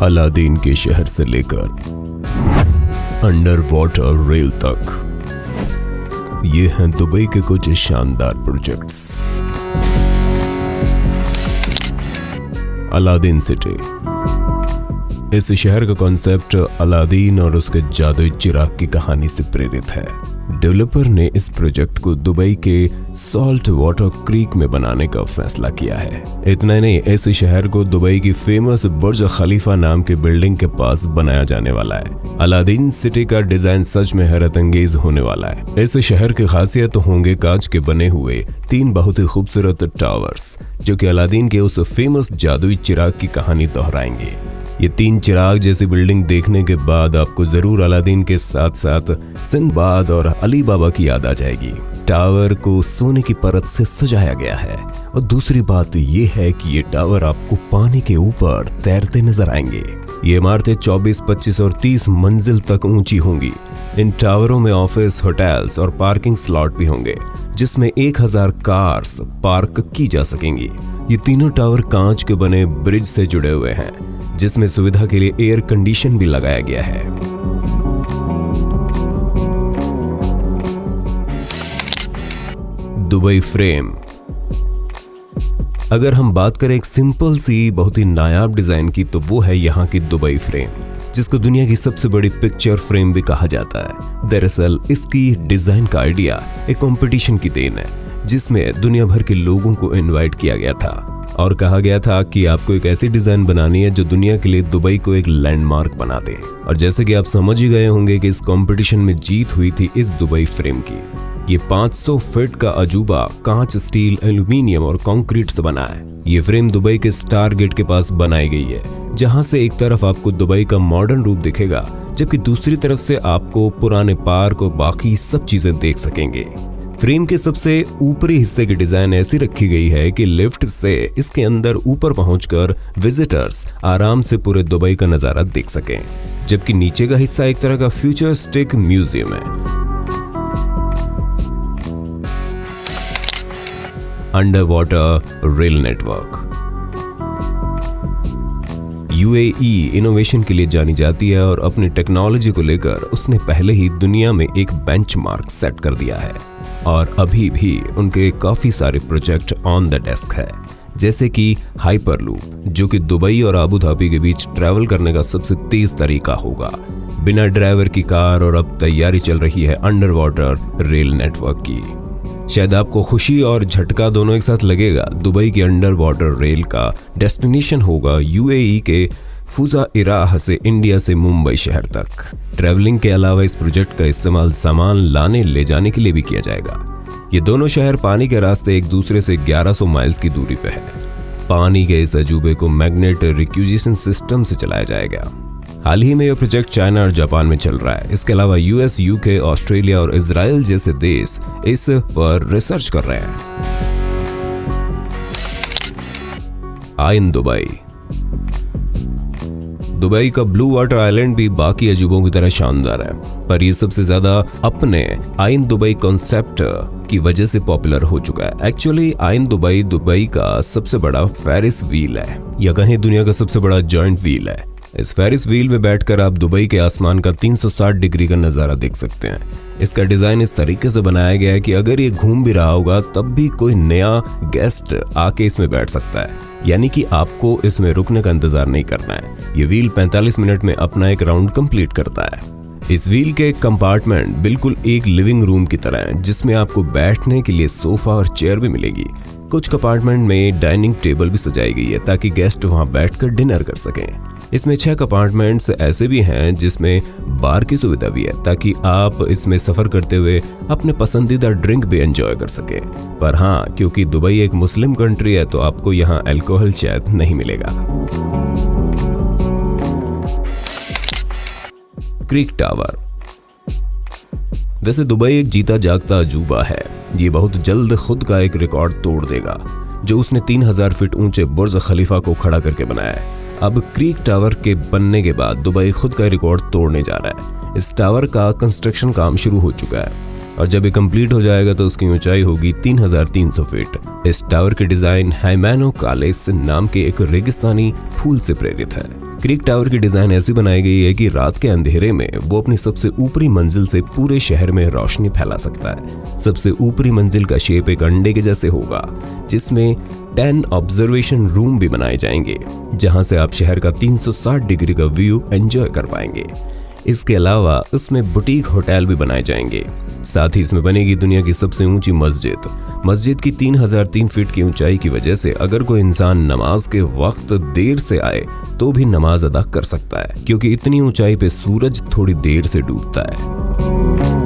Aladdin के शहर से लेकर अंडर वाटर रेल तक, ये हैं दुबई के कुछ शानदार प्रोजेक्ट्स। Aladdin city. इस शहर का कॉन्सेप्ट अलादीन और उसके जादुई चिराग की कहानी से प्रेरित है। डेवलपर ने इस प्रोजेक्ट को दुबई के सॉल्ट वाटर क्रीक में बनाने का फैसला किया है। इतना नहीं, इस शहर को दुबई की फेमस बुर्ज खलीफा नाम की बिल्डिंग के पास बनाया जाने वाला है। अलादीन सिटी का डिजाइन सच में हैरत अंगेज होने वाला है। इस शहर की खासियत होंगे कांच के बने हुए 3 बहुत ही खूबसूरत टावर्स, जो कि अलादीन के उस फेमस जादुई चिराग की कहानी दोहराएंगे। ये 3 चिराग जैसी बिल्डिंग देखने के बाद आपको जरूर अलादीन के साथ साथ सिंदबाद और अली बाबा की याद आ जाएगी। टावर को सोने की परत से सजाया गया है और दूसरी बात ये है कि ये टावर आपको पानी के ऊपर तैरते नजर आएंगे। ये इमारतें 24, 25 और 30 मंजिल तक ऊंची होंगी। इन टावरों में ऑफिस, होटल्स और पार्किंग स्लॉट भी होंगे, जिसमें 1000 कार्स पार्क की जा सकेंगी। ये तीनों टावर कांच के बने ब्रिज से जुड़े हुए हैं, जिसमें सुविधा के लिए एयर कंडीशन भी लगाया गया है। Dubai frame. अगर हम बात करें एक सिंपल सी बहुत ही नायाब डिजाइन की, तो वो है यहाँ की दुबई फ्रेम, जिसको दुनिया की सबसे बड़ी पिक्चर फ्रेम भी कहा जाता है। दरअसल इसकी डिजाइन का आइडिया एक कंपटीशन की देन है, जिसमें दुनिया भर के लोगों को इनवाइट किया गया था और कहा गया था कि आपको एक ऐसी डिजाइन बनानी है जो दुनिया के लिए दुबई को एक लैंडमार्क बना दे। और जैसे कि आप समझ ही गए होंगे कि इस कंपटीशन में जीत हुई थी इस दुबई फ्रेम की। ये 500 फीट का अजूबा कांच, स्टील, एल्यूमिनियम और कंक्रीट से बना है। ये फ्रेम दुबई के स्टार गेट के पास बनाई गई है, जहां से एक तरफ आपको दुबई का मॉडर्न रूप दिखेगा, जबकि दूसरी तरफ से आपको पुराने पार्क और बाकी सब चीजें देख सकेंगे। फ्रेम के सबसे ऊपरी हिस्से की डिजाइन ऐसी रखी गई है कि लिफ्ट से इसके अंदर ऊपर पहुंचकर विजिटर्स आराम से पूरे दुबई का नजारा देख सकें, जबकि नीचे का हिस्सा एक तरह का फ्यूचरिस्टिक म्यूजियम है। Under water rail network. UAE innovation के लिए जानी जाती है और अपनी टेक्नोलॉजी को लेकर उसने पहले ही दुनिया में एक बेंचमार्क सेट कर दिया है और अभी भी उनके काफी सारे प्रोजेक्ट ऑन द डेस्क है, जैसे कि हाइपरलूप, जो कि दुबई और अबू धाबी के बीच ट्रैवल करने का सबसे तेज तरीका होगा बिना ड्राइवर की कार। और अब तैयारी चल रही है अंडर वाटर रेल नेटवर्क की। शायद आपको खुशी और झटका दोनों एक साथ लगेगा। दुबई की अंडर वाटर रेल का डेस्टिनेशन होगा यूएई के फुजाइराह से इंडिया से मुंबई शहर तक। ट्रैवलिंग के अलावा इस प्रोजेक्ट का इस्तेमाल सामान लाने ले जाने के लिए भी किया जाएगा। ये दोनों शहर पानी के रास्ते एक दूसरे से 1100 माइल्स की दूरी पे है। पानी के इस अजूबे को मैग्नेट रिक्यूजिशन सिस्टम से चलाया जाएगा। हाल ही में यह प्रोजेक्ट चाइना और जापान में चल रहा है। इसके अलावा यूएस, यूके, ऑस्ट्रेलिया और इजराइल जैसे देश इस पर रिसर्च कर रहे हैं। आइन दुबई। दुबई का ब्लू वाटर आइलैंड भी बाकी अजूबों की तरह शानदार है, पर ये सबसे ज्यादा अपने आइन दुबई कॉन्सेप्ट की वजह से पॉपुलर हो चुका है। एक्चुअली आइन दुबई दुबई का सबसे बड़ा फेरिस व्हील है, या कहीं दुनिया का सबसे बड़ा जॉइंट व्हील है। इस फेरिस व्हील में बैठकर आप दुबई के आसमान का 360 डिग्री का नजारा देख सकते हैं। इसका डिजाइन इस तरीके से बनाया गया है कि अगर ये घूम भी रहा होगा तब भी कोई नया गेस्ट आके इसमें बैठ सकता है, यानी कि आपको इसमें रुकने का इंतजार नहीं करना है। ये व्हील 45 मिनट में अपना एक राउंड कंप्लीट करता है। इस व्हील के कंपार्टमेंट बिल्कुल एक लिविंग रूम की तरह है, जिसमें आपको बैठने के लिए सोफा और चेयर भी मिलेगी। कुछ कंपार्टमेंट में डाइनिंग टेबल भी सजाई गई है ताकि गेस्ट वहां बैठकर डिनर कर सकें। इसमें 6 कंपार्टमेंट्स ऐसे भी हैं जिसमें बार की सुविधा भी है, ताकि आप इसमें सफर करते हुए अपने पसंदीदा ड्रिंक भी एंजॉय कर सकें। पर हाँ, क्योंकि दुबई एक मुस्लिम कंट्री है तो आपको यहाँ अल्कोहल शायद नहीं मिलेगा। Creek tower. वैसे दुबई एक जीता जागता अजूबा है। ये बहुत जल्द खुद का एक रिकॉर्ड तोड़ देगा, जो उसने 3000 फीट ऊंचे बुर्ज खलीफा को खड़ा करके बनाया है। अब क्रीक टावर के बनने के बाद दुबई खुद का रिकॉर्ड तोड़ने जा रहा है। इस टावर का कंस्ट्रक्शन काम शुरू हो चुका है। और जब ये कंप्लीट हो जाएगा तो उसकी ऊंचाई होगी 3300 फीट। इस टावर की डिजाइन हाइमेनो कालेस नाम के एक रेगिस्तानी फूल से प्रेरित है। क्रिक टावर की डिजाइन ऐसी बनाई गई है कि रात के अंधेरे में वो अपनी सबसे ऊपरी मंजिल से पूरे शहर में रोशनी फैला सकता है। सबसे ऊपरी मंजिल का शेप एक अंडे के जैसे होगा, जिसमें 10 ऑब्जर्वेशन रूम भी बनाए जाएंगे, जहां से आप शहर का 360 डिग्री का व्यू एंजॉय कर पाएंगे। इसके अलावा उसमें बुटीक होटल भी बनाए जाएंगे। साथ ही इसमें बनेगी दुनिया की सबसे ऊंची मस्जिद। मस्जिद की 3003 फीट की ऊंचाई की वजह से अगर कोई इंसान नमाज के वक्त देर से आए तो भी नमाज अदा कर सकता है, क्योंकि इतनी ऊंचाई पे सूरज थोड़ी देर से डूबता है।